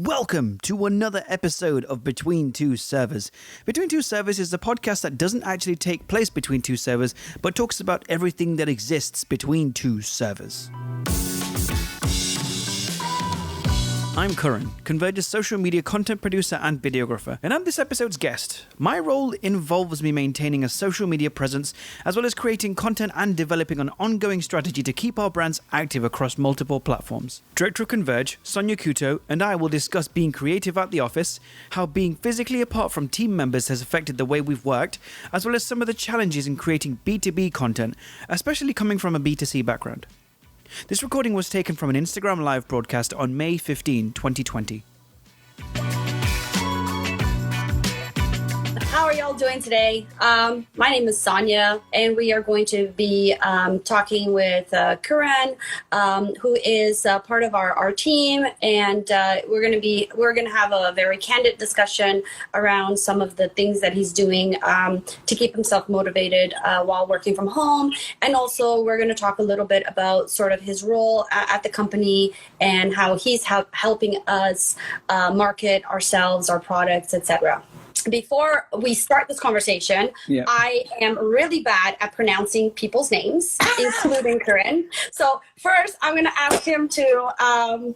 Welcome to another episode of Between Two Servers. Between Two Servers is a podcast that doesn't actually take place between two servers, but talks about everything that exists between two servers. I'm Curran, Converge's social media content producer and videographer, and I'm this episode's guest. My role involves me maintaining a social media presence, as well as creating content and developing an ongoing strategy to keep our brands active across multiple platforms. Director of Converge, Sonia Kuto, and I will discuss being creative at the office, how being physically apart from team members has affected the way we've worked, as well as some of the challenges in creating B2B content, especially coming from a B2C background. This recording was taken from an Instagram live broadcast on May 15, 2020. How are y'all doing today? My name is Sonia, and we are going to be talking with Karan, who is part of our team, and we're going to have a very candid discussion around some of the things that he's doing to keep himself motivated while working from home, and also we're going to talk a little bit about sort of his role at the company and how he's helping us market ourselves, our products, etc. Before we start this conversation, I am really bad at pronouncing people's names, including Karan. So first, I'm going to ask him to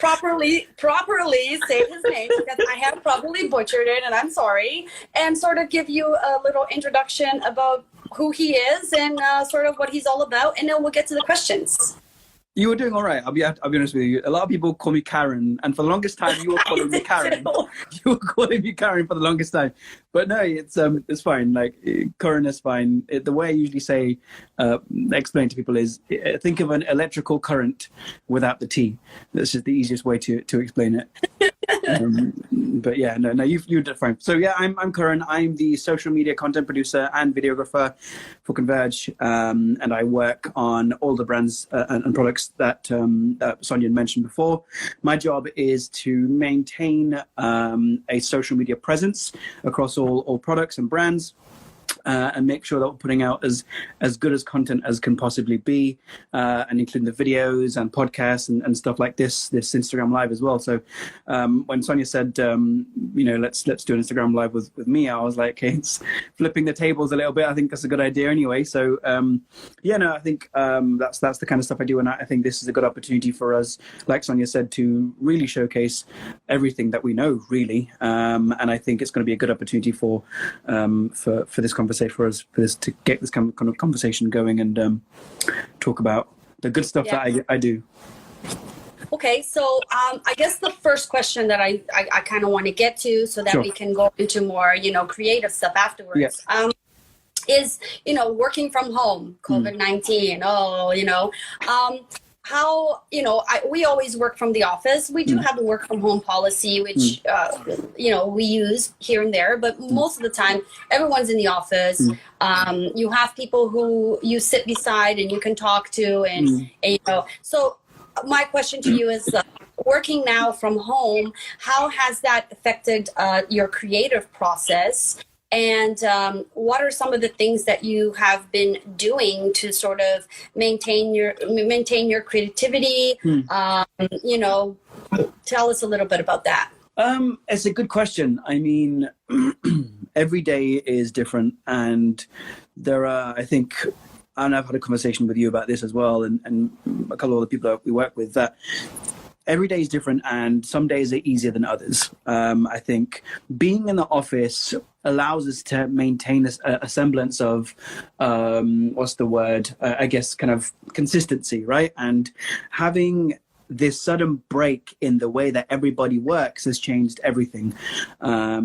properly say his name, because I have probably butchered it, and I'm sorry, and sort of give you a little introduction about who he is and sort of what he's all about, and then we'll get to the questions. You were doing all right. I'll be honest with you. A lot of people call me Karen, and for the longest time, you were calling me Karen. You were calling me Karen for the longest time. But no, it's fine. Like, Karen is fine. The way I usually say, explain to people is, think of an electrical current without the T. That's just the easiest way to explain it. But yeah, no, you did it fine. So yeah, I'm Karen. I'm the social media content producer and videographer for Converge, and I work on all the brands and products that Sonia mentioned before. My job is to maintain a social media presence across all products and brands, and make sure that we're putting out as good as content as can possibly be, and including the videos and podcasts and stuff like this Instagram live as well. So when Sonia said, let's do an Instagram live with me, I was like, okay, it's flipping the tables a little bit. I think that's a good idea anyway. So I think that's the kind of stuff I do, and I think this is a good opportunity for us, like Sonia said, to really showcase everything that we know, really. And I think it's going to be a good opportunity for this conversation, for us to get this kind of conversation going and talk about the good stuff that I do. Okay, so I guess the first question that I kind of want to get to, so that we can go into more creative stuff afterwards, is working from home, COVID-19. How, we always work from the office. We do have a work from home policy, which, we use here and there, but most of the time, everyone's in the office. You have people who you sit beside and you can talk to, and so my question to you is, working now from home, how has that affected your creative process? And what are some of the things that you have been doing to sort of maintain your creativity? Tell us a little bit about that. It's a good question. I mean, every day is different, and there are, I think, and I've had a conversation with you about this as well, and a couple of other people that we work with, that every day is different, and some days are easier than others. I think being in the office allows us to maintain a semblance of, I guess, kind of consistency, right? And having this sudden break in the way that everybody works has changed everything. I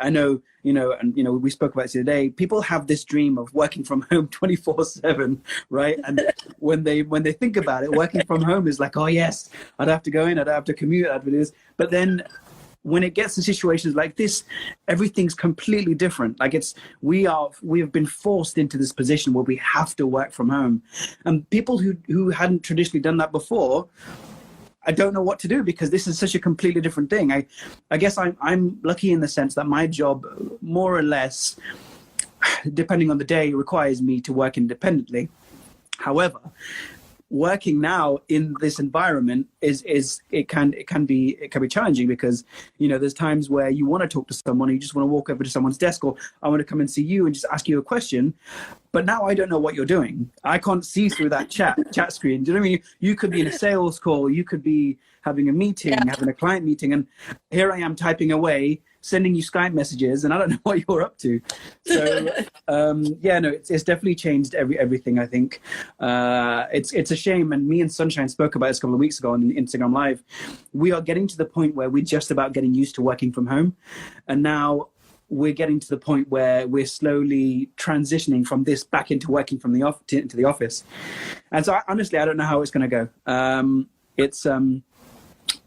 know, we spoke about it today. People have this dream of working from home 24/7, right? And when they think about it, working from home is like, oh yes, I'd have to go in, I'd have to commute, I'd do this. But then when it gets to situations like this, everything's completely different. Like we have been forced into this position where we have to work from home, and people who hadn't traditionally done that before, I don't know what to do, because this is such a completely different thing. I guess I'm lucky in the sense that my job, more or less, depending on the day, requires me to work independently. However, working now in this environment it can be challenging, because there's times where you want to talk to someone, or you just want to walk over to someone's desk, or I want to come and see you and just ask you a question, but now I don't know what you're doing. I can't see through that chat screen. Do you know what I mean? You could be in a sales call, you could be having a meeting, having a client meeting, and here I am typing away, sending you Skype messages, and I don't know what you're up to. So it's definitely changed everything, I think. It's a shame, and me and Sunshine spoke about this a couple of weeks ago on Instagram Live. We are getting to the point where we're just about getting used to working from home, and now we're getting to the point where we're slowly transitioning from this back into working from into the office. And so honestly, I don't know how it's going to go.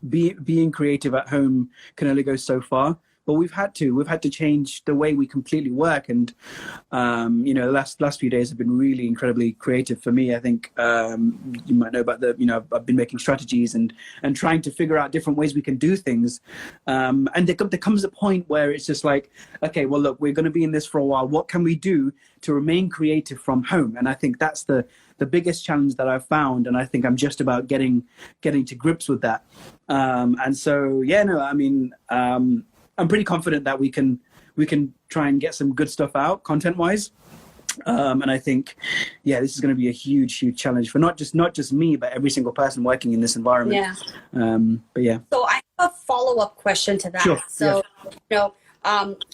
Being creative at home can only go so far. But we've had to change the way we completely work, and the last few days have been really incredibly creative for me. I think you might know about I've been making strategies and trying to figure out different ways we can do things. And there comes a point where it's just like, okay, well, look, we're going to be in this for a while. What can we do to remain creative from home? And I think that's the biggest challenge that I've found, and I think I'm just about getting to grips with that. And so I'm pretty confident that we can try and get some good stuff out content-wise. And I think, this is going to be a huge challenge for not just me, but every single person working in this environment. Yeah. So I have a follow-up question to that. Sure. So,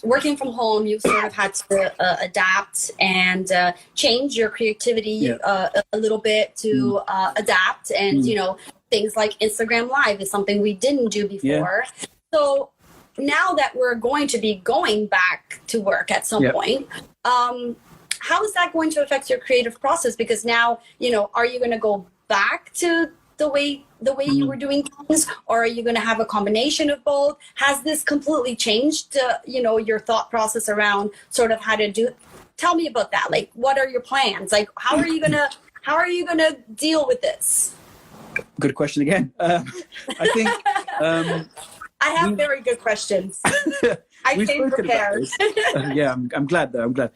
working from home, you sort of had to adapt and change your creativity a little bit to adapt. And, things like Instagram Live is something we didn't do before. Yeah. So now that we're going to be going back to work at some point, how is that going to affect your creative process? Because now, are you going to go back to the way you were doing things, or are you going to have a combination of both? Has this completely changed, your thought process around sort of how to do? Tell me about that. Like, what are your plans? Like, how are you gonna deal with this? Good question again. I think. I have very good questions. I came prepared. I'm glad though. I'm glad.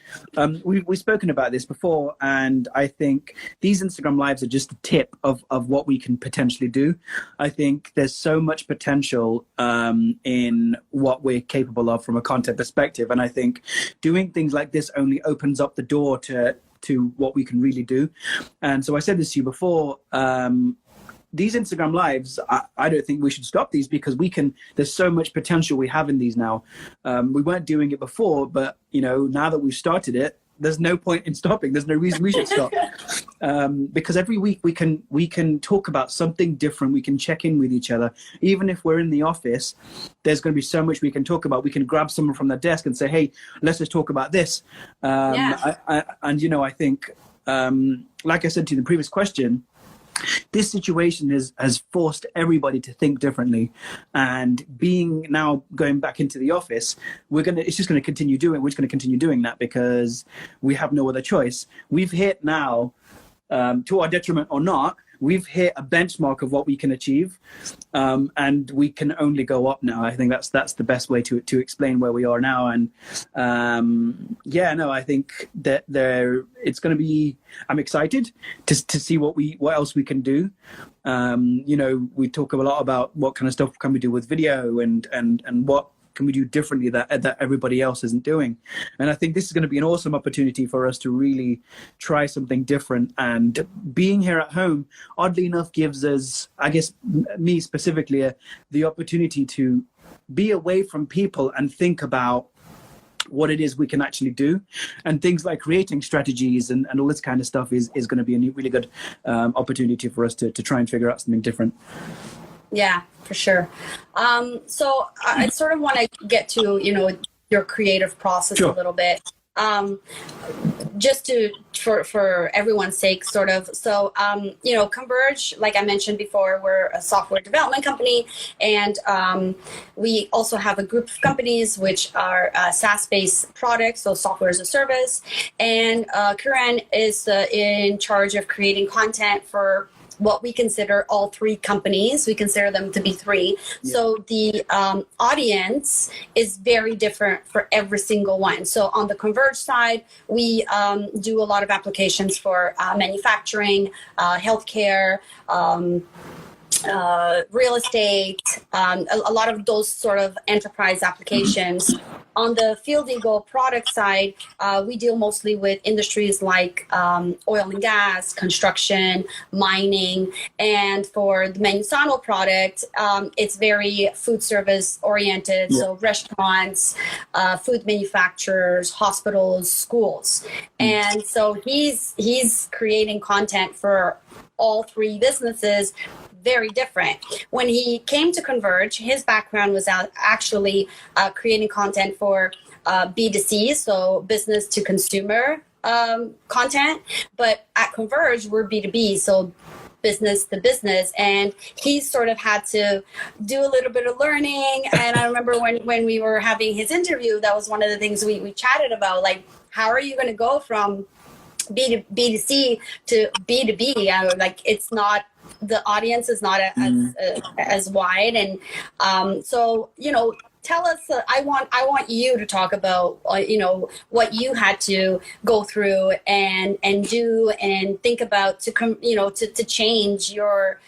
We've spoken about this before, and I think these Instagram Lives are just the tip of what we can potentially do. I think there's so much potential in what we're capable of from a content perspective, and I think doing things like this only opens up the door to what we can really do. And so I said this to you before. These Instagram Lives, I don't think we should stop these, because there's so much potential we have in these now. We weren't doing it before, but now that we've started it, there's no point in stopping. There's no reason we should stop. Because every week we can talk about something different. We can check in with each other. Even if we're in the office, there's going to be so much we can talk about. We can grab someone from their desk and say, hey, let's just talk about this. I think, like I said to you in the previous question, this situation has forced everybody to think differently, and going back into the office, we're going to continue doing that, because we have no other choice. We've hit now, to our detriment or not, we've hit a benchmark of what we can achieve, and we can only go up now. I think that's the best way to explain where we are now. And I think that it's going to be. I'm excited to see what else we can do. We talk a lot about what kind of stuff can we do with video, and what can we do differently that everybody else isn't doing. And I think this is going to be an awesome opportunity for us to really try something different. And being here at home, oddly enough, gives us, I guess, me specifically, the opportunity to be away from people and think about what it is we can actually do. And things like creating strategies and all this kind of stuff is going to be a really good opportunity for us to try and figure out something different. Yeah, for sure. So I sort of want to get to, your creative process a little bit. Just for everyone's sake, sort of. So, Converge, like I mentioned before, we're a software development company, and we also have a group of companies which are SaaS-based products, so software as a service. And Kiran is in charge of creating content for what we consider all three companies. We consider them to be three. Yeah. So the audience is very different for every single one. So on the Converge side, we do a lot of applications for manufacturing, healthcare, real estate, a lot of those sort of enterprise applications. On the Field Eagle product side, we deal mostly with industries like oil and gas, construction, mining. And for the Manusano product, it's very food service oriented. Yeah. So restaurants, food manufacturers, hospitals, schools. And so he's creating content for all three businesses, very different. When he came to Converge, his background was actually creating content for B2C, so business to consumer content. But at Converge, we're B2B, so business to business. And he sort of had to do a little bit of learning. And I remember when we were having his interview, that was one of the things we chatted about, like, how are you going to go from B2C to B2B? Like, it's not, the audience is not as wide. And so, tell us, I want you to talk about, what you had to go through and do and think about to change your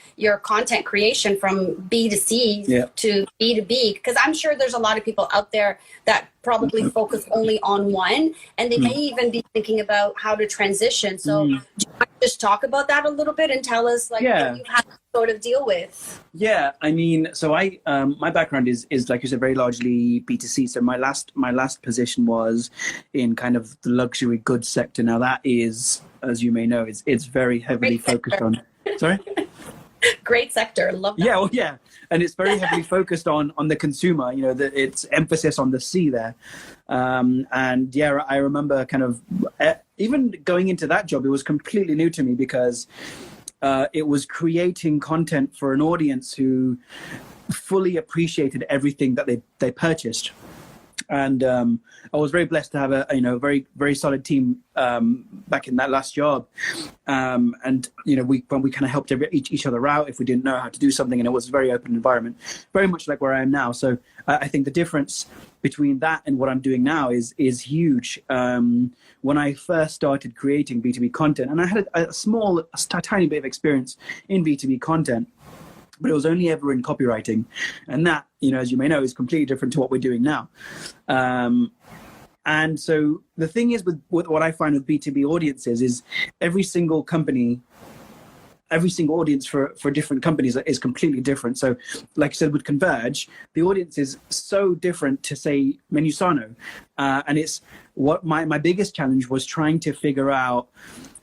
content creation from B2C to B2B, because I'm sure there's a lot of people out there that probably focus only on one, and they may even be thinking about how to transition. So do you want to just talk about that a little bit and tell us what you've had to sort of deal with? Yeah, I mean, so I my background is like you said, very largely B2C. So my last position was in kind of the luxury goods sector. Now that is, as you may know, it's very heavily focused on. Sorry. Great sector, love that. Yeah, well, yeah, and it's very heavily focused on the consumer. It's emphasis on the C there, and yeah, I remember kind of even going into that job, it was completely new to me because it was creating content for an audience who fully appreciated everything that they purchased. And I was very blessed to have a very, very solid team back in that last job. And we kind of helped each other out if we didn't know how to do something, and it was a very open environment, very much like where I am now. So I think the difference between that and what I'm doing now is huge. When I first started creating B2B content, and I had a tiny bit of experience in B2B content, but it was only ever in copywriting. And that, as you may know, is completely different to what we're doing now. And so the thing is with what I find with B2B audiences is every single audience for different companies is completely different. So like I said, with Converge, the audience is so different to, say, Manusano. And it's what my biggest challenge was trying to figure out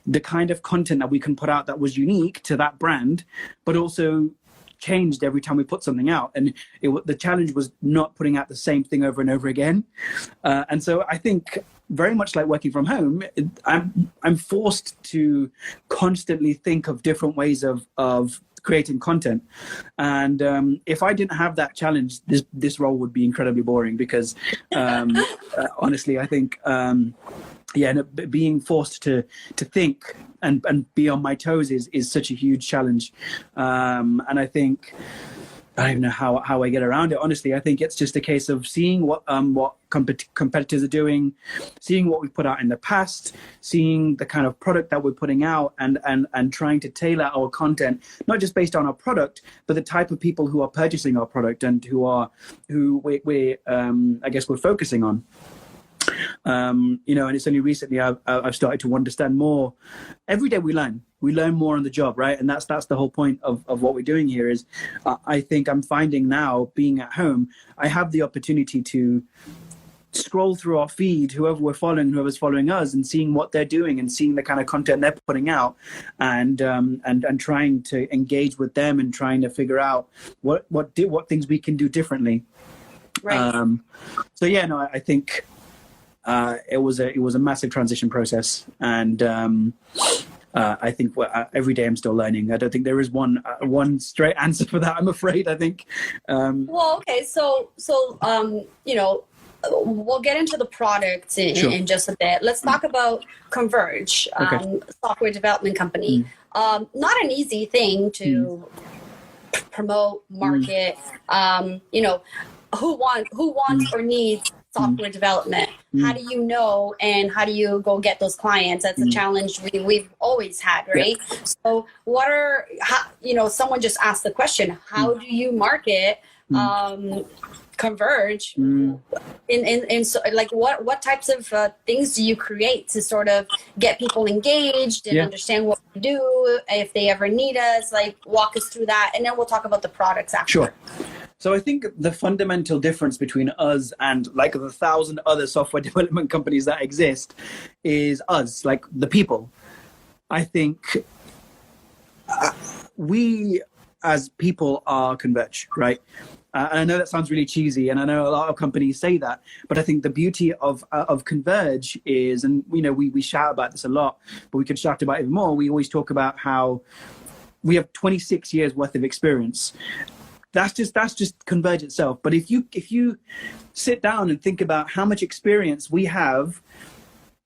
the kind of content that we can put out that was unique to that brand, but also changed every time we put something out. And the challenge was not putting out the same thing over and over again. And so I think very much like working from home, I'm forced to constantly think of different ways of creating content. And if I didn't have that challenge, this role would be incredibly boring because honestly, I think being forced to think and be on my toes is such a huge challenge. And I think I don't even know how I get around it. Honestly, I think it's just a case of seeing what competitors are doing, seeing what we've put out in the past, seeing the kind of product that we're putting out, and trying to tailor our content, not just based on our product, but the type of people who are purchasing our product and who we're I guess we're focusing on. And it's only recently I've started to understand more. Every day we learn more on the job, right? And that's the whole point of what we're doing here is I think I'm finding now, being at home, I have the opportunity to scroll through our feed, whoever's following us, and seeing what they're doing and seeing the kind of content they're putting out, and trying to engage with them and trying to figure out what things we can do differently. Right. So yeah, no, I think it was a massive transition process, and I think every day I'm still learning. I don't think there is one straight answer for that, I'm afraid. I think. Well, okay, so we'll get into the product in just a bit. Let's talk about Converge, Okay. software development company. not an easy thing to promote, market. You know, who wants or needs software development? How do you know, and how do you go get those clients? That's a challenge we've always had, right? So you know, someone just asked the question, how do you market Converge? So, like, what types of things do you create to sort of get people engaged and understand what we do, if they ever need us? Like, walk us through that, and then we'll talk about the products after. Sure. So I think the fundamental difference between us and like the 1,000 other software development companies that exist is us, like the people. I think we as people are Converge, right? And I know that sounds really cheesy, and I know a lot of companies say that, but I think the beauty of Converge is, and you know, we shout about this a lot, but we could shout about it even more. We always talk about how we have 26 years worth of experience. That's just Converge itself. But if you sit down and think about how much experience we have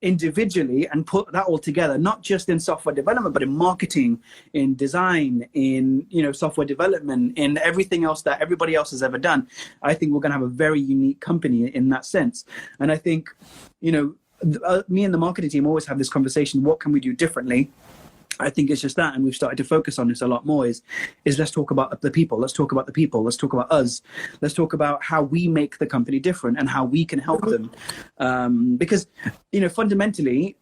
individually and put that all together, not just in software development, but in marketing, in design, in, you know, software development, in everything else that everybody else has ever done, I think we're going to have a very unique company in that sense. And I think, you know, me and the marketing team always have this conversation, what can we do differently? I think it's just that, and we've started to focus on this a lot more, is let's talk about the people. Let's talk about the people. Let's talk about us. Let's talk about how we make the company different and how we can help them. Because, you know, fundamentally,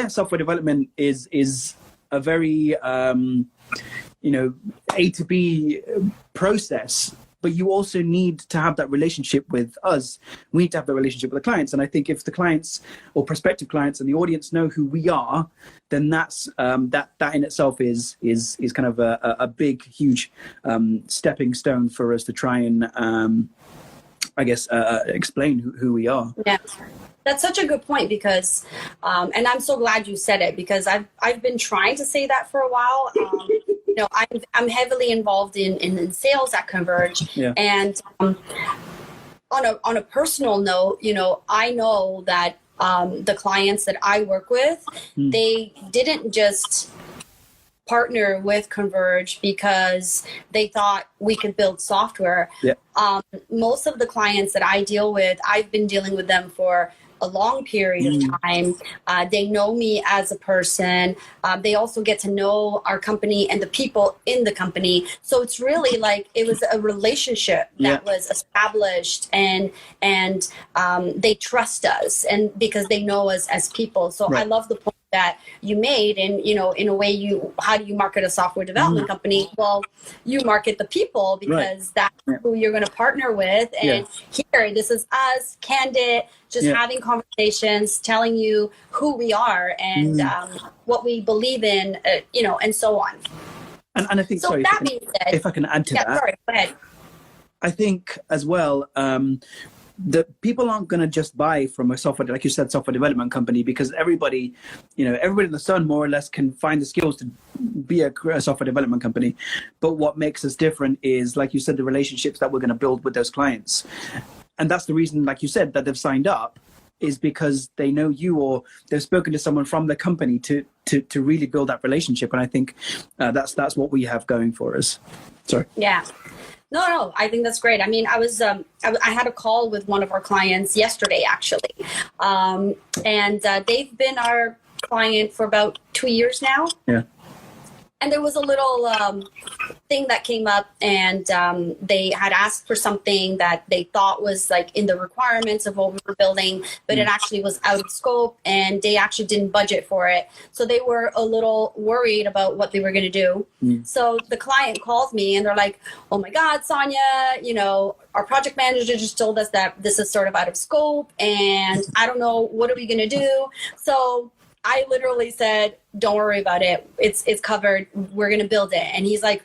software development is a very, you know, A to B process. But you also need to have that relationship with us. We need to have that relationship with the clients. And I think if the clients or prospective clients and the audience know who we are, then that's that in itself is kind of a big, huge stepping stone for us to try and explain who we are. Yeah. That's such a good point, because, and I'm so glad you said it, because I've been trying to say that for a while. You know, I'm heavily involved in sales at Converge, and on a personal note, you know, I know that the clients that I work with, they didn't just partner with Converge because they thought we could build software. Most of the clients that I deal with, I've been dealing with them for a long period of time. They know me as a person. They also get to know our company and the people in the company. So it's really like it was a relationship that was established, and they trust us, and because they know us as people. So I love the point that you made, and you know, in a way, how do you market a software development company? Well, you market the people, because that's who you're going to partner with. And here, this is us, candid, just having conversations, telling you who we are and what we believe in, you know, and so on. And I think, so sorry, that being said, if I can add to that. Sorry, go ahead. I think as well, that people aren't going to just buy from a software, like you said, software development company, because everybody in the sun more or less can find the skills to be a software development company. But what makes us different is, like you said, the relationships that we're going to build with those clients. And that's the reason, like you said, that they've signed up, is because they know you, or they've spoken to someone from the company to really build that relationship. And I think that's what we have going for us. Sorry. Yeah. No, I think that's great. I mean, I had a call with one of our clients yesterday, actually. And they've been our client for about 2 years now. Yeah. And there was a little thing that came up, and they had asked for something that they thought was like in the requirements of what we were building, but it actually was out of scope, and they actually didn't budget for it. So they were a little worried about what they were going to do. So the client calls me, and they're like, oh my God, Sonia, you know, our project manager just told us that this is sort of out of scope, and I don't know, what are we going to do? So I literally said, don't worry about it. It's covered. We're going to build it. And he's like,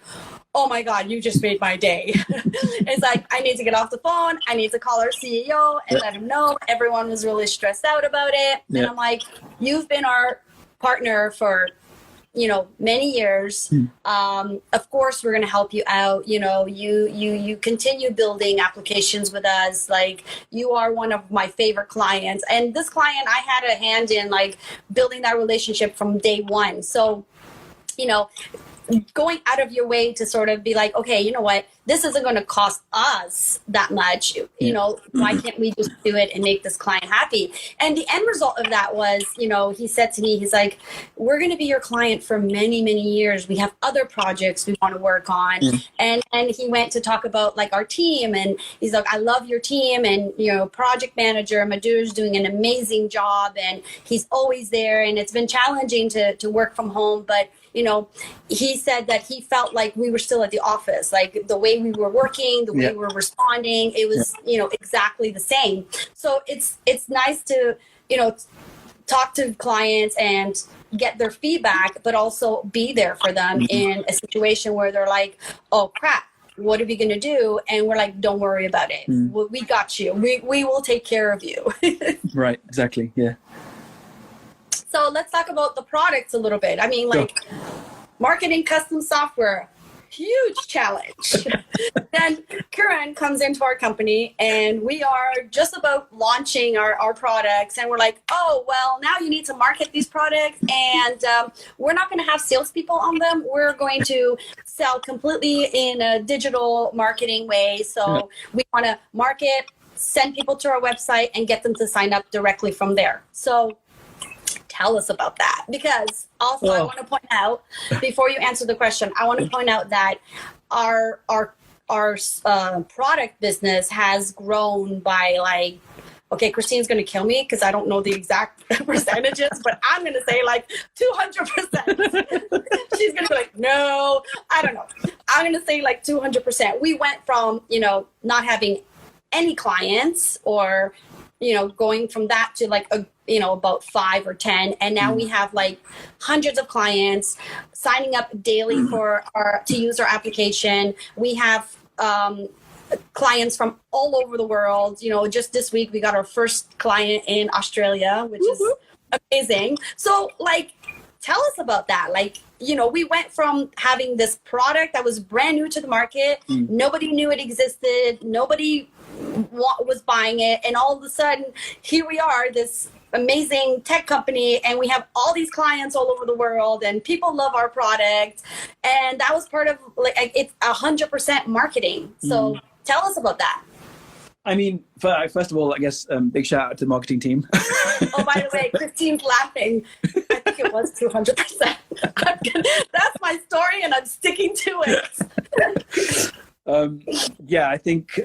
oh my God, you just made my day. It's like, I need to get off the phone. I need to call our CEO and let him know. Everyone was really stressed out about it. And I'm like, you've been our partner for, you know, many years. Of course, we're going to help you out. You know, you continue building applications with us. Like, you are one of my favorite clients. And this client, I had a hand in like building that relationship from day one. So you know, going out of your way to sort of be like, okay, you know what, this isn't going to cost us that much. You know, why can't we just do it and make this client happy? And the end result of that was, you know, he said to me, he's like, we're going to be your client for many, many years. We have other projects we want to work on. And he went to talk about like our team, and he's like, I love your team, and, you know, project manager Madhur's doing an amazing job, and he's always there. And it's been challenging to work from home, but you know, he said that he felt like we were still at the office, like the way we were working, the way we were responding, it was, you know, exactly the same. So it's nice to, you know, talk to clients and get their feedback, but also be there for them in a situation where they're like, oh crap, what are we going to do? And we're like, don't worry about it. We got you. We will take care of you. Right. Exactly. Yeah. So let's talk about the products a little bit. I mean, like marketing custom software, huge challenge. Then Kiran comes into our company and we are just about launching our products. And we're like, oh, well, now you need to market these products. And we're not going to have salespeople on them. We're going to sell completely in a digital marketing way. So we want to market, send people to our website and get them to sign up directly from there. So tell us about that, because also I want to point out, before you answer the question, I want to point out that our product business has grown by like, okay, Christine's going to kill me because I don't know the exact percentages, but I'm going to say like 200%. She's going to be like, no, I don't know. I'm going to say like 200%. We went from, you know, not having any clients, or, you know, going from that to like you know, about 5 or 10, and now we have like hundreds of clients signing up daily to use our application. We have clients from all over the world. You know, just this week we got our first client in Australia, which is amazing. So like, tell us about that. Like, you know, we went from having this product that was brand new to the market. Nobody knew it existed. Nobody was buying it. And all of a sudden, here we are, this amazing tech company, and we have all these clients all over the world, and people love our product. And that was part of, like, it's 100% marketing. So tell us about that. I mean, first of all, I guess big shout out to the marketing team. Oh, by the way, Christine's laughing. I think it was 200%. That's my story, and I'm sticking to it. Yeah, I think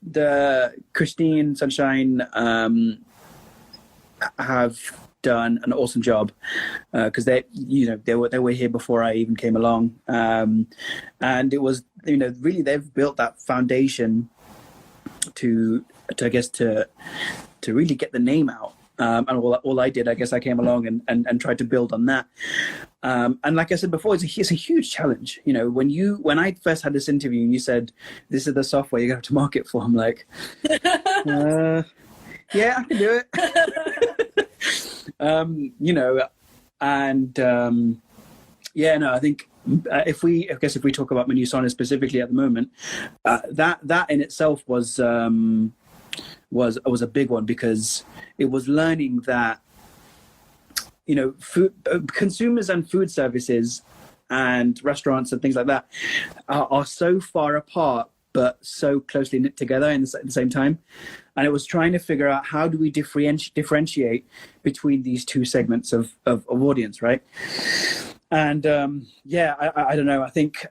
the Christine, Sunshine have done an awesome job, because they were here before I even came along, and it was, you know, really they've built that foundation to really get the name out. And all I did, I guess I came along and tried to build on that. And like I said before, it's a huge challenge. You know, when I first had this interview and you said, this is the software you're going to market for, I'm like, yeah, I can do it. You know, and yeah, no, I think if we talk about Menusano specifically at the moment, that in itself was a big one, because it was learning that, you know, consumers and food services and restaurants and things like that are so far apart, but so closely knit together at the same time. And it was trying to figure out, how do we differentiate between these two segments of audience, right? And yeah, I don't know. I think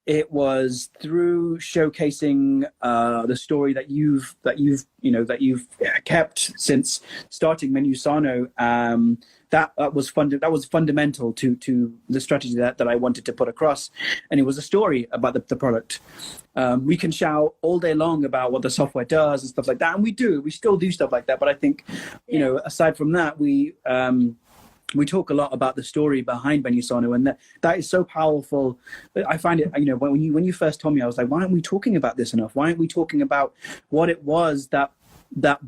it was through showcasing the story that you've kept since starting Menusano. That was fundamental to the strategy that I wanted to put across, and it was a story about the product. We can shout all day long about what the software does and stuff like that, and we still do stuff like that. But I think, you know, aside from that, we talk a lot about the story behind Menusano, and that is so powerful. I find it, you know, when you first told me, I was like, why aren't we talking about this enough? Why aren't we talking about what it was that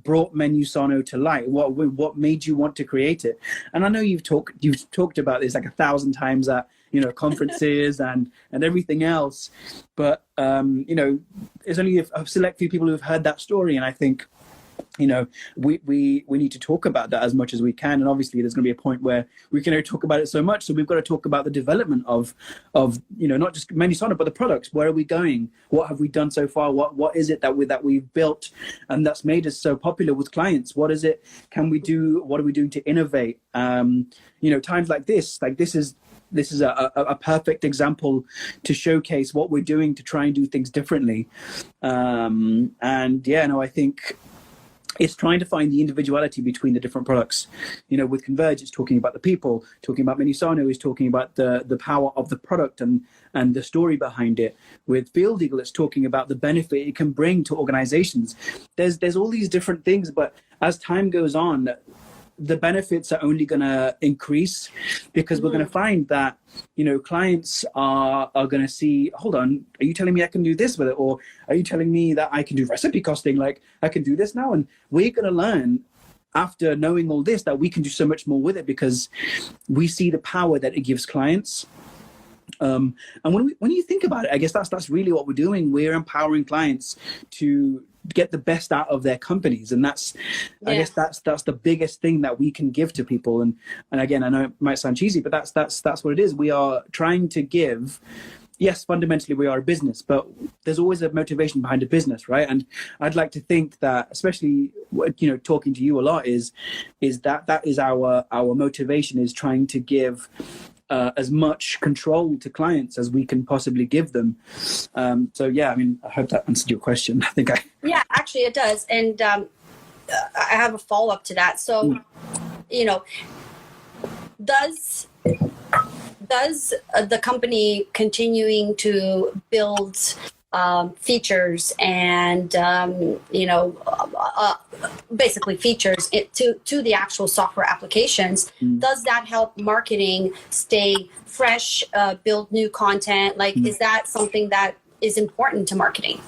brought Menusano to light? What made you want to create it? And I know you've talked about this like 1,000 times at, you know, conferences and everything else, but you know, there's only a select few people who've heard that story, and I think we need to talk about that as much as we can. And obviously there's going to be a point where we can only talk about it so much. So we've got to talk about the development of not just Menusano, but the products. Where are we going? What have we done so far? What is it that we've built and that's made us so popular with clients? What is it? Can we do? What are we doing to innovate? Times like this is a perfect example to showcase what we're doing to try and do things differently. I think it's trying to find the individuality between the different products. With Converge, it's talking about the people. Talking about Menusano is talking about the power of the product and the story behind it. With Field Eagle, it's talking about the benefit it can bring to organizations. There's all these different things, but as time goes on, the benefits are only going to increase because we're going to find that, clients are going to see, hold on, are you telling me I can do this with it? Or are you telling me that I can do recipe costing? Like I can do this now. And we're going to learn after knowing all this that we can do so much more with it because we see the power that it gives clients. And when you think about it, I guess that's really what we're doing. We're empowering clients to get the best out of their companies, and I guess that's the biggest thing that we can give to people. And again, I know it might sound cheesy, but that's what it is. We are trying to give. Yes, fundamentally we are a business, but there's always a motivation behind a business, right? And I'd like to think that, especially talking to you a lot, is that is our motivation, is trying to give as much control to clients as we can possibly give them. I hope that answered your question. Yeah, actually it does. And I have a follow-up to that. So, does the company continuing to build features and basically features to the actual software applications, does that help marketing stay fresh, build new content? Is that something that is important to marketing?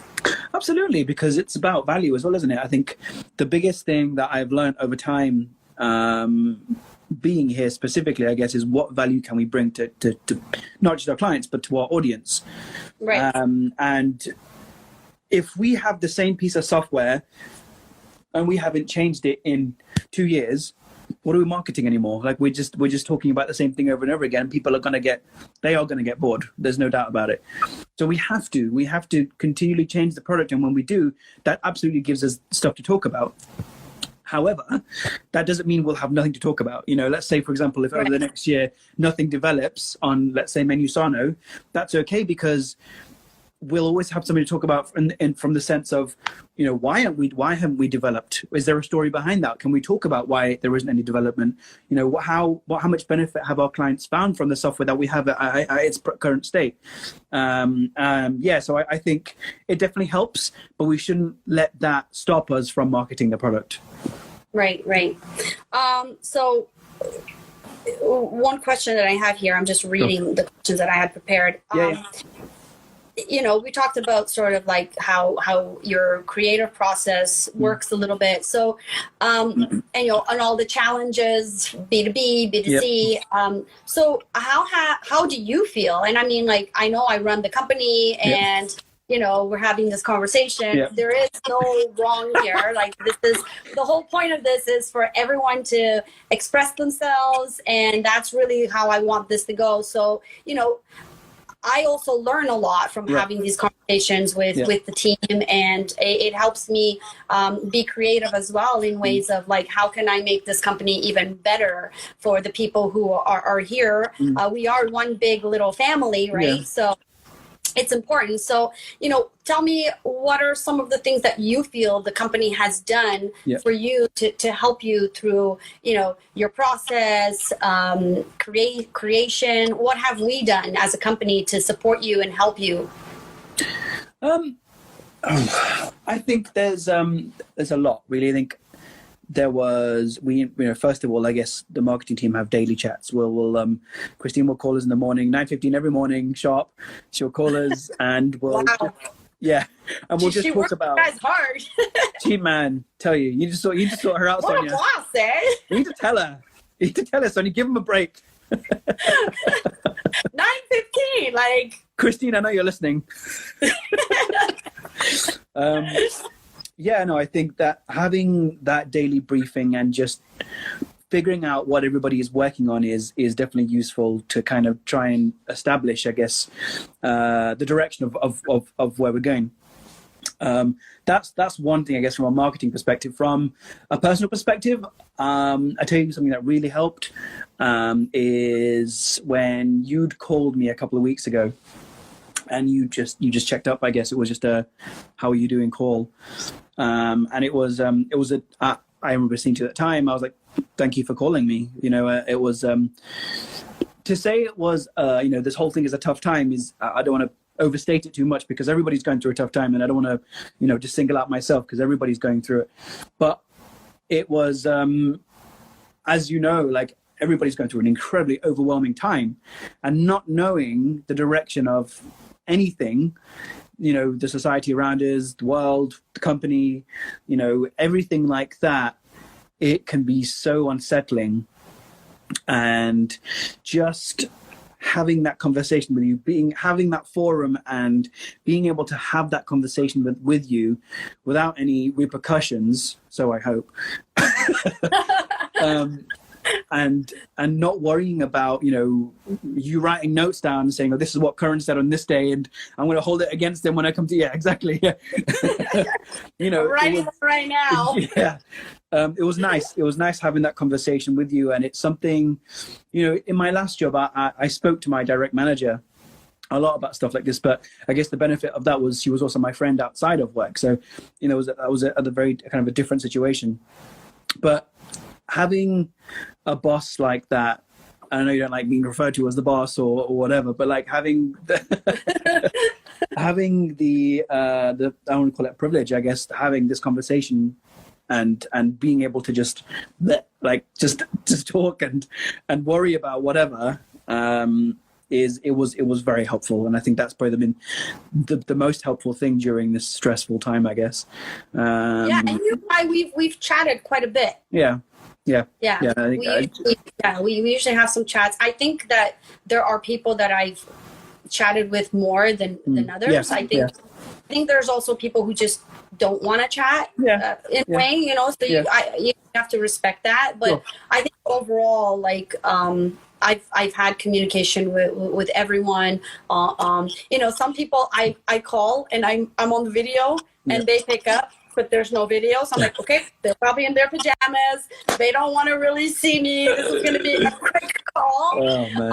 Absolutely, because it's about value as well, isn't it? I think the biggest thing that I've learned over time, being here specifically, I guess, is what value can we bring to not just our clients, but to our audience. Right. And if we have the same piece of software and we haven't changed it in 2 years, what are we marketing anymore? Like we're just talking about the same thing over and over again. People are going to get bored. There's no doubt about it. So we have to continually change the product. And when we do, that absolutely gives us stuff to talk about. However, that doesn't mean we'll have nothing to talk about. Let's say, for example, if over the next year nothing develops on, let's say, Menusano, that's okay, because we'll always have something to talk about from the sense of, why haven't we developed? Is there a story behind that? Can we talk about why there isn't any development? How much benefit have our clients found from the software that we have at its current state? So I think it definitely helps, but we shouldn't let that stop us from marketing the product. Right. So one question that I have here, I'm just reading the questions that I had prepared. We talked about sort of like how your creative process works a little bit. So, and all the challenges, B2B, B2C. Yep. So how do you feel? And I mean, like, I know I run the company and, we're having this conversation. Yep. There is no wrong here. Like, this is the whole point of this, is for everyone to express themselves. And that's really how I want this to go. So, I also learn a lot from having these conversations with the team, and it helps me be creative as well in ways of like, how can I make this company even better for the people who are here? We are one big little family, right? Yeah. So it's important. So, tell me, what are some of the things that you feel the company has done for you to help you through, your process, creation? What have we done as a company to support you and help you? I think there's a lot, really. I think there was, first of all, I guess the marketing team have daily chats. Christine will call us in the morning, 9:15 every morning, sharp. She'll call us and we'll, and we'll just talk about. That's hard. Gee, man, tell you, you just sort her out, Sonia. What a boss, eh? You need to tell her. Sonia, give him a break. 9:15, like. Christine, I know you're listening. Yeah, no, I think that having that daily briefing and just figuring out what everybody is working on is definitely useful to kind of try and establish, I guess, the direction of where we're going. That's one thing, I guess, from a marketing perspective. From a personal perspective, I tell you something that really helped is when you'd called me a couple of weeks ago, and you just checked up. I guess it was just a "How are you doing?" call, and it was I remember listening to it at the time. I was like, "Thank you for calling me." It was to say it was this whole thing is a tough time. Is I don't want to overstate it too much because everybody's going through a tough time, and I don't want to just single out myself because everybody's going through it. But it was as like everybody's going through an incredibly overwhelming time, and not knowing the direction of anything, the society around us, the world, the company, everything like that, it can be so unsettling. And just having that conversation with you, having that forum and being able to have that conversation with you without any repercussions, so I hope, and not worrying about you writing notes down and saying, "Oh, this is what Curran said on this day, and I'm going to hold it against him when I come to." Yeah, exactly. Yeah. Writing right now. Yeah. It was nice. It was nice having that conversation with you, and it's something, in my last job, I spoke to my direct manager a lot about stuff like this, but I guess the benefit of that was she was also my friend outside of work. So, that was a very kind of a different situation. But having a boss like that, I know you don't like being referred to as the boss or whatever, but like having having the I want to call it privilege, I guess, having this conversation and being able to just talk and worry about whatever it was very helpful, and I think that's probably been the most helpful thing during this stressful time, I guess. Yeah, and we've chatted quite a bit. Yeah. We usually have some chats. I think that there are people that I've chatted with more than others. Yes, I think there's also people who just don't want to chat in a way, so you have to respect that. But sure. I think overall, I've had communication with everyone. Some people I call and I'm on the video and they pick up, but there's no video. So I'm like, okay, they're probably in their pajamas. They don't want to really see me. This is going to be a quick call. Oh, man.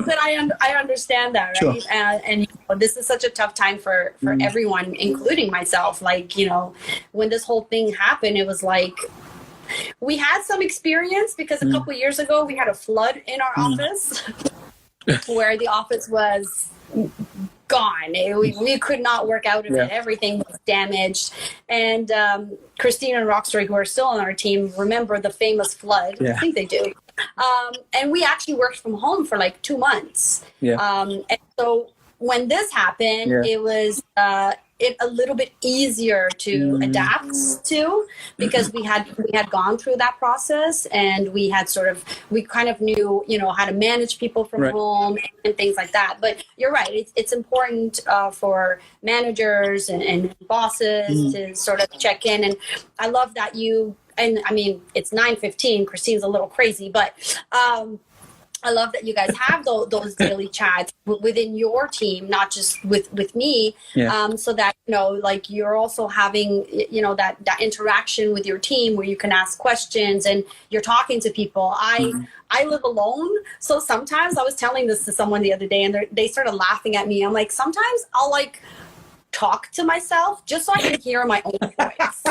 But I understand that, right? Sure. And this is such a tough time for everyone, including myself. When this whole thing happened, it was like, we had some experience because a couple years ago we had a flood in our office where the office was gone. We could not work out of it. Everything was damaged. And Christine and Rockstory, who are still on our team, remember the famous flood. I think they do. And we actually worked from home for 2 months. And so when this happened, it was a little bit easier to adapt to, because we had gone through that process, and we kind of knew how to manage people from home and things like that. But you're right, it's important for managers and bosses to sort of check in. And I love that it's 9:15. Christine's a little crazy, but I love that you guys have those daily chats within your team, not just with me, so that, you're also having, that interaction with your team where you can ask questions and you're talking to people. I live alone. So sometimes I was telling this to someone the other day and they started laughing at me. I'm like, sometimes I'll talk to myself just so I can hear my own voice.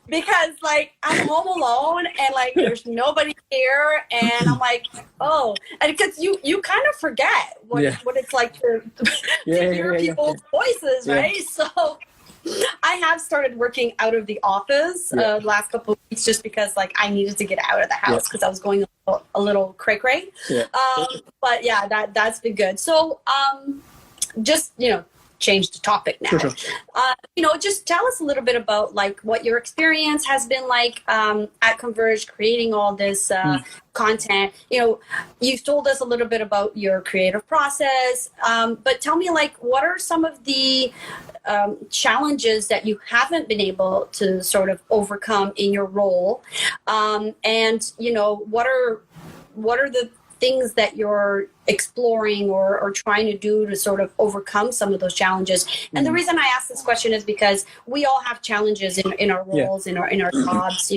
Because I'm home alone and there's nobody here, and I'm like, oh, and because you kind of forget what it's like to hear people's voices, right? So I have started working out of the office the last couple of weeks just because I needed to get out of the house because I was going a little cray-cray. But that's been good. So just change the topic now. Sure. Just tell us a little bit about what your experience has been like at Converge, creating all this content. You've told us a little bit about your creative process, but tell me what are some of the challenges that you haven't been able to sort of overcome in your role, and what are the things that you're exploring or trying to do to sort of overcome some of those challenges. And the reason I ask this question is because we all have challenges in our roles, in our jobs.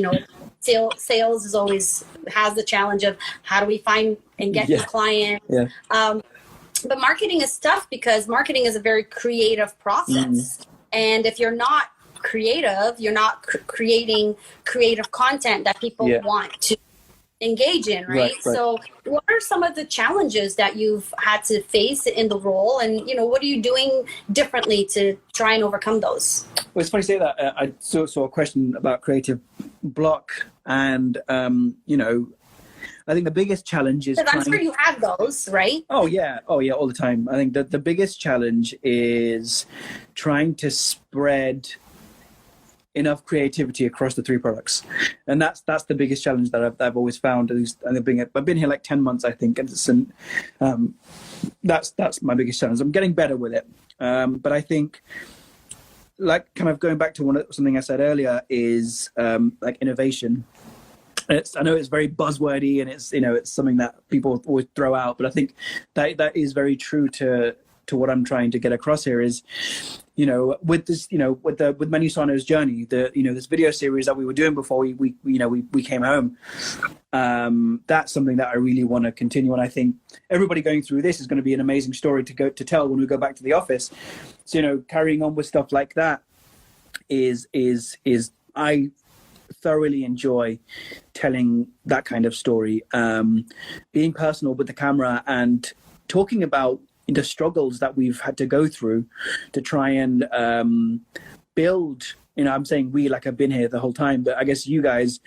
Sales is always has the challenge of how do we find and get new clients. But marketing is tough because marketing is a very creative process. And if you're not creative, you're not creating creative content that people want to engage in, right? So what are some of the challenges that you've had to face in the role, and what are you doing differently to try and overcome those? Well, it's funny you say that. I saw a question about creative block, and I think the biggest challenge is I'm sure you have those, right? Oh yeah, all the time. I think that the biggest challenge is trying to spread enough creativity across the 3 products, and that's the biggest challenge that I've always found. And I've been here like 10 months, I think, and that's my biggest challenge. I'm getting better with it, but I think, like, kind of going back to something I said earlier, is like innovation. I know it's very buzzwordy, and it's something that people always throw out, but I think that is very true to what I'm trying to get across here. Is with this, with Menusano's journey, this video series that we were doing before we came home, that's something that I really want to continue. And I think everybody going through this is going to be an amazing story to tell when we go back to the office. So carrying on with stuff like that is I thoroughly enjoy telling that kind of story, being personal with the camera and talking about the struggles that we've had to go through to try and build. I'm saying we, like I've been here the whole time, but I guess you guys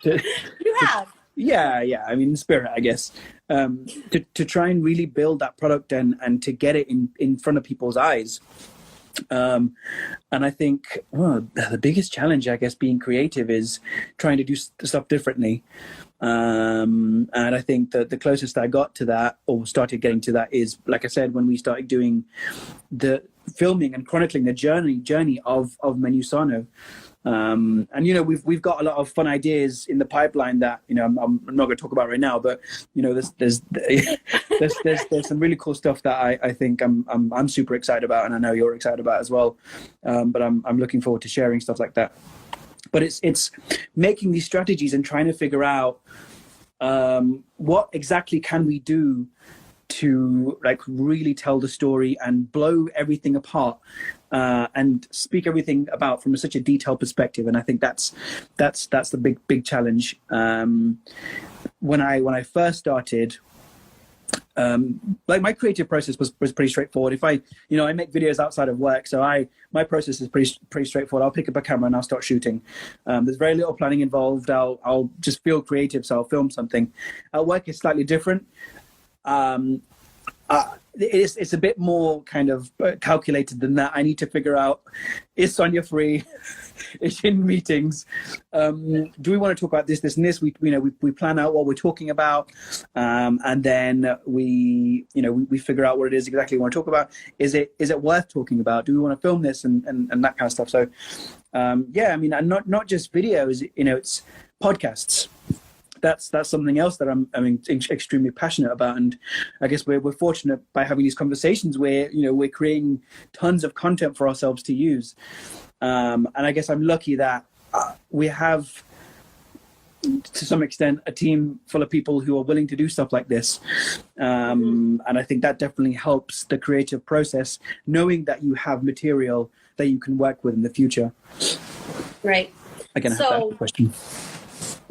you have. Yeah. I mean, in spirit, I guess, to try and really build that product and to get it in front of people's eyes. And I think the biggest challenge, I guess, being creative is trying to do stuff differently. And I think that the closest I got to that, or started getting to that, is, like I said, when we started doing the filming and chronicling the journey of Menusano. And we've got a lot of fun ideas in the pipeline that I'm not going to talk about right now, but there's some really cool stuff that I think I'm super excited about, and I know you're excited about as well. But I'm looking forward to sharing stuff like that. But it's making these strategies and trying to figure out what exactly can we do to really tell the story and blow everything apart, and speak everything about from such a detailed perspective. And I think that's the big challenge. When I first started, my creative process was pretty straightforward. If I make videos outside of work, so my process is pretty straightforward. I'll pick up a camera and I'll start shooting. There's very little planning involved. I'll just feel creative, so I'll film something. At work, it's slightly different. It's a bit more kind of calculated than that. I need to figure out, is Sonia free? Is she in meetings? Do we want to talk about this, and this? We plan out what we're talking about, and then we figure out what it is exactly we want to talk about. Is it worth talking about? Do we want to film this and that kind of stuff? So and not just videos. It's podcasts. That's something else that I'm extremely passionate about, and I guess we're fortunate by having these conversations where we're creating tons of content for ourselves to use, and I guess I'm lucky that we have, to some extent, a team full of people who are willing to do stuff like this, and I think that definitely helps the creative process, knowing that you have material that you can work with in the future. Right. Again, I have to ask the question.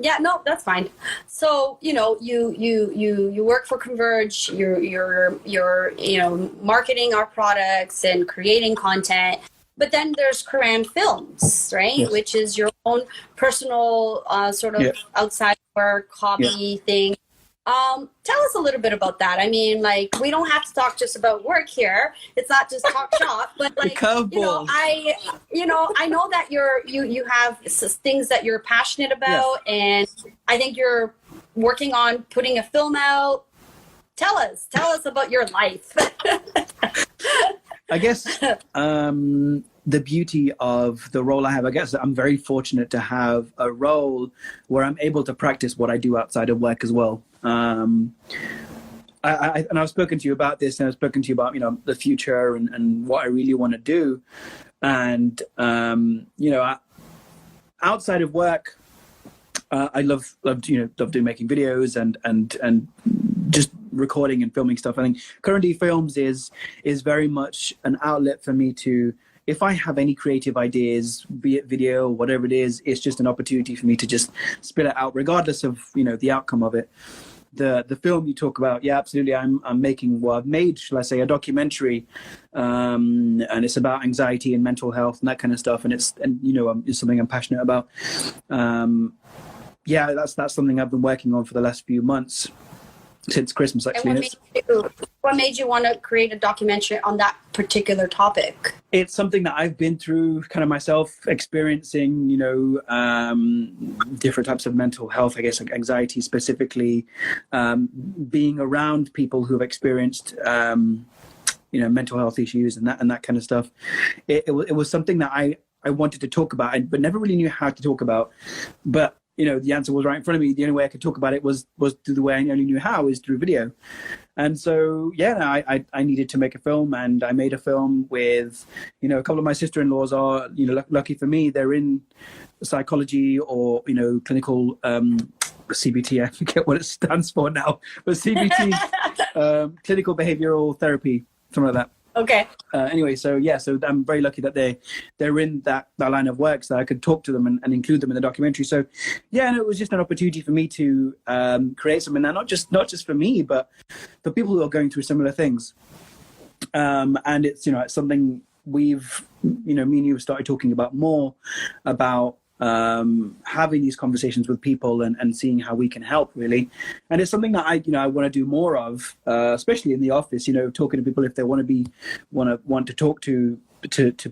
Yeah, no, that's fine. So, you work for Converge, you're marketing our products and creating content, but then there's Karan Films, right? Yes. Which is your own personal sort of outside work hobby thing. Tell us a little bit about that. I mean, we don't have to talk just about work here. It's not just talk shop, but I know that you have things that you're passionate about, and I think you're working on putting a film out. Tell us about your life. I guess the beauty of the role I have, I guess I'm very fortunate to have a role where I'm able to practice what I do outside of work as well. And I've spoken to you about this, and I've spoken to you about, the future and what I really want to do. And, outside of work, I love doing making videos and just recording and filming stuff. I think currently films is very much an outlet for me to, if I have any creative ideas, be it video or whatever it is, it's just an opportunity for me to just spit it out, regardless of the outcome of it. The film you talk about, yeah, absolutely. I've made, shall I say, a documentary, and it's about anxiety and mental health and that kind of stuff. And it's something I'm passionate about. Yeah, that's something I've been working on for the last few months, since Christmas, actually. And what made you want to create a documentary on that particular topic? It's something that I've been through kind of myself, experiencing, different types of mental health, I guess, like anxiety specifically, being around people who have experienced, mental health issues and that kind of stuff. It was something that I wanted to talk about, but never really knew how to talk about. But the answer was right in front of me. The only way I could talk about it was through the way I only knew how, is through video. And so, I needed to make a film, and I made a film with, a couple of my sister-in-laws are, lucky for me, they're in psychology or, clinical CBT. I forget what it stands for now, but CBT, clinical behavioral therapy, something like that. Okay. Anyway, so I'm very lucky that they're in that line of work, so I could talk to them and include them in the documentary. So, and it was just an opportunity for me to create something that not just for me, but for people who are going through similar things. And it's it's something we've me and you have started talking about more about. Having these conversations with people and seeing how we can help, really. And it's something that I want to do more of, especially in the office, talking to people if they want to talk to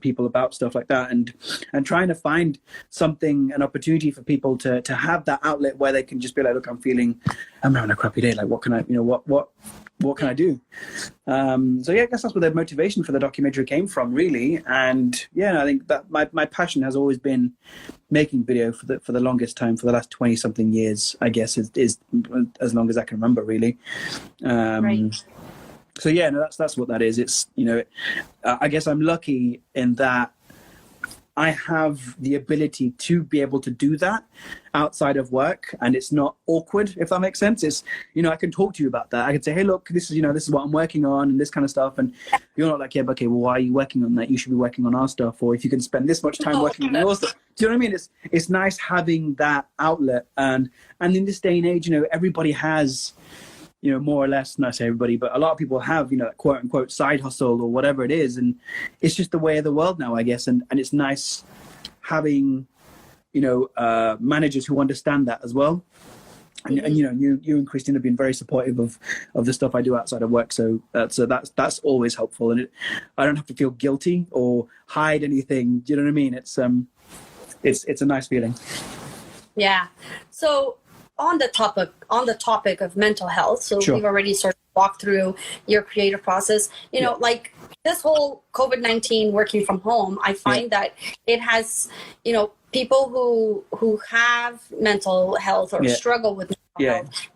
people about stuff like that, and trying to find an opportunity for people to have that outlet where they can just be like, look, I'm having a crappy day. Like, what can I, what can I do? So I guess that's where the motivation for the documentary came from, really. And I think that my passion has always been making video for the longest time, for the last 20 something years, I guess, is as long as I can remember, really. Right. So that's what that is. It's I guess I'm lucky in that I have the ability to be able to do that outside of work, and it's not awkward, if that makes sense. It's I can talk to you about that. I can say, hey, look, this is what I'm working on and this kind of stuff, and you're not like, yeah, but okay, well, why are you working on that? You should be working on our stuff, or if you can spend this much time working on your stuff. Do you know what I mean? It's nice having that outlet, and in this day and age, everybody has. More or less, not say everybody, but a lot of people have, quote unquote side hustle or whatever it is. And it's just the way of the world now, I guess. And it's nice having, managers who understand that as well. And, and you and Christine have been very supportive of the stuff I do outside of work. So that's always helpful. And I don't have to feel guilty or hide anything. Do you know what I mean? It's a nice feeling. Yeah. So, on the topic of mental health, so Sure. We've already sort of walked through your creative process. Like this whole COVID-19 working from home, I find that it has, people who have mental health or struggle with mental health.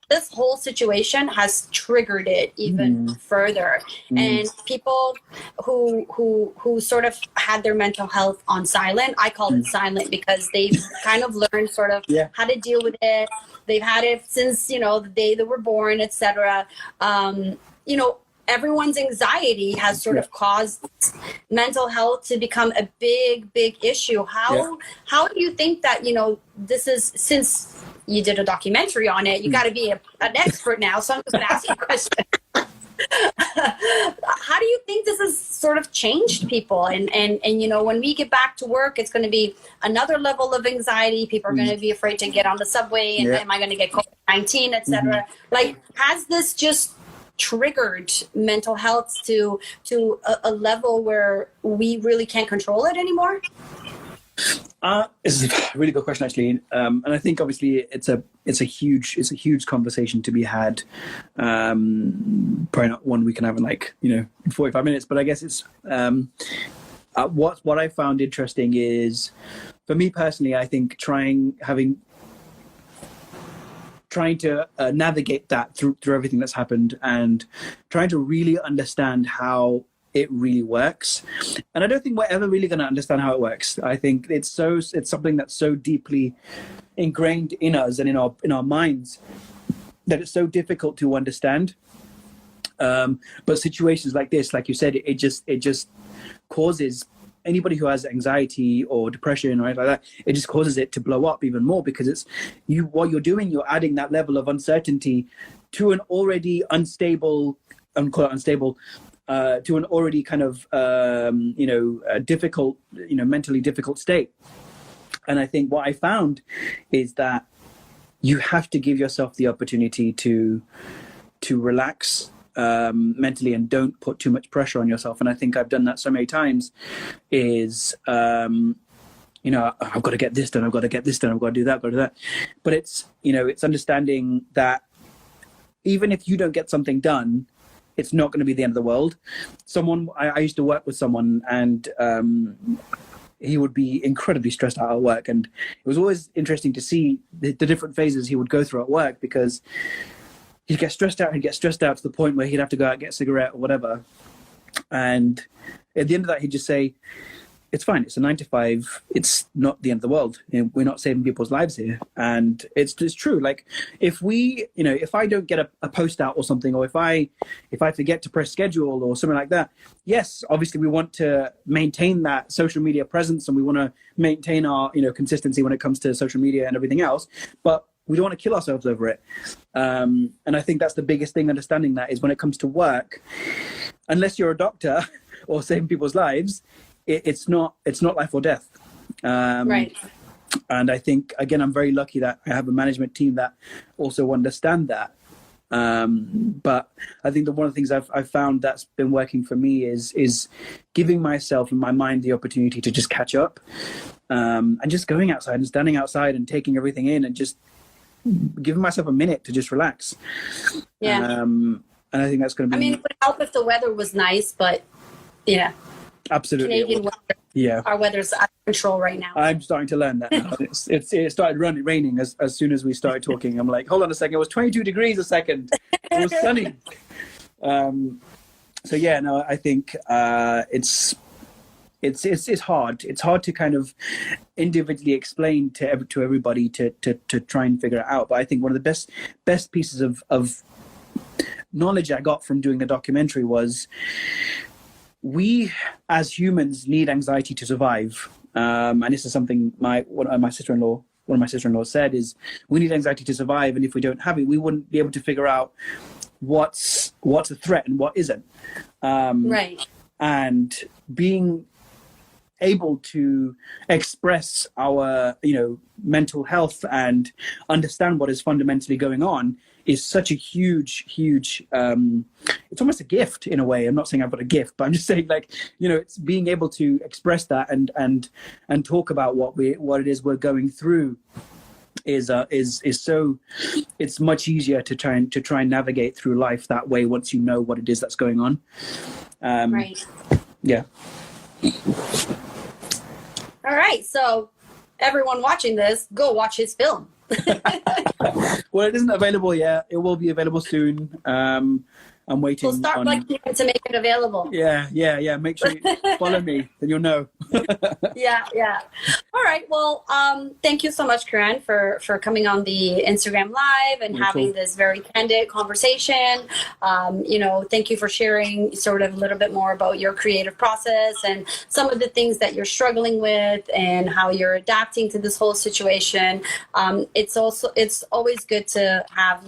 This whole situation has triggered it even further. And people who sort of had their mental health on silent, I call it silent because they've kind of learned sort of how to deal with it. They've had it since, the day they were born, etc. Everyone's anxiety has sort of caused mental health to become a big issue. How do you think that, this is, since you did a documentary on it, you got to be an expert now. So I'm just going to ask you a question. How do you think this has sort of changed people? And when we get back to work, it's going to be another level of anxiety. People are going to be afraid to get on the subway. And am I going to get COVID-19, etc.? Like, has this just triggered mental health to a level where we really can't control it anymore? It's a really good question, actually, and I think obviously it's a huge conversation to be had. Probably not one we can have in 45 minutes, but I guess it's what I found interesting is, for me personally, I think trying to navigate that through everything that's happened and trying to really understand how it really works. And I don't think we're ever really going to understand how it works. I think it's something that's so deeply ingrained in us and in our minds that it's so difficult to understand. But situations like this, like you said, it just causes anybody who has anxiety or depression or anything like that, it just causes it to blow up even more, because what you're doing, you're adding that level of uncertainty to an already unstable, to an already kind of difficult, mentally difficult state. And I think what I found is that you have to give yourself the opportunity to relax mentally and don't put too much pressure on yourself. And I think I've done that so many times is, I've got to get this done, I've got to get this done, I've got to do that, I've got to do that. But it's understanding that even if you don't get something done, it's not going to be the end of the world. I used to work with someone, and he would be incredibly stressed out at work. And it was always interesting to see the different phases he would go through at work, because he'd get stressed out to the point where he'd have to go out and get a cigarette or whatever. And at the end of that, he'd just say, it's fine. It's a 9 to 5. It's not the end of the world. We're not saving people's lives here. And it's true. Like if I don't get a post out or something, or if I forget to press schedule or something like that, yes, obviously we want to maintain that social media presence, and we want to maintain our, consistency when it comes to social media and everything else. But we don't want to kill ourselves over it. And I think that's the biggest thing, understanding that, is when it comes to work, unless you're a doctor or saving people's lives, it's not life or death. Right. And I think, again, I'm very lucky that I have a management team that also understand that. But I think that one of the things I've found that's been working for me is giving myself and my mind the opportunity to just catch up, and just going outside and standing outside and taking everything in and just giving myself a minute to just relax. Yeah. And I think that's going to be... it would help if the weather was nice, but yeah. Absolutely. Canadian weather. Yeah. Our weather's out of control right now. I'm starting to learn that now. It started raining as soon as we started talking. I'm like, hold on a second. It was 22 degrees a second. It was sunny. So yeah, no, I think it's hard. It's hard to kind of individually explain to everybody to try and figure it out. But I think one of the best pieces of knowledge I got from doing the documentary was, we as humans need anxiety to survive. And this is something one of my sister-in-law said, is we need anxiety to survive, and if we don't have it, we wouldn't be able to figure out what's a threat and what isn't. Right. And being able to express our mental health and understand what is fundamentally going on is such a huge it's almost a gift in a way. I'm not saying I've got a gift, but I'm just saying, it's being able to express that and talk about what it is we're going through is so, it's much easier to try and navigate through life that way once you know what it is that's going on. Right. Yeah. All right, so everyone watching this, go watch his film. Well, it isn't available yet. It will be available soon. I'm waiting. So start liking it to make it available. Yeah. Make sure you follow me, then you'll know. Yeah. All right. Well, thank you so much, Karan, for coming on the Instagram Live and having this very candid conversation. Thank you for sharing sort of a little bit more about your creative process and some of the things that you're struggling with and how you're adapting to this whole situation. It's always good to have,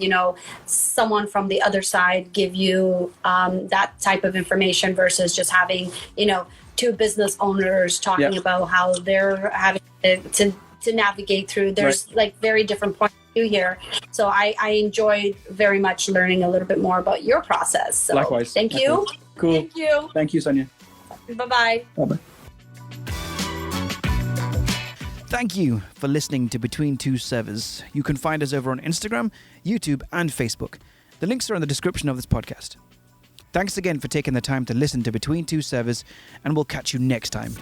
someone from the other side give you that type of information versus just having, two business owners talking about how they're having to navigate through. There's very different points of view here. So I enjoyed very much learning a little bit more about your process. So likewise. Thank you. Cool. Thank you. Thank you, Sonia. Bye-bye. Bye-bye. Thank you for listening to Between Two Servers. You can find us over on Instagram, YouTube, and Facebook. The links are in the description of this podcast. Thanks again for taking the time to listen to Between Two Servers, and we'll catch you next time.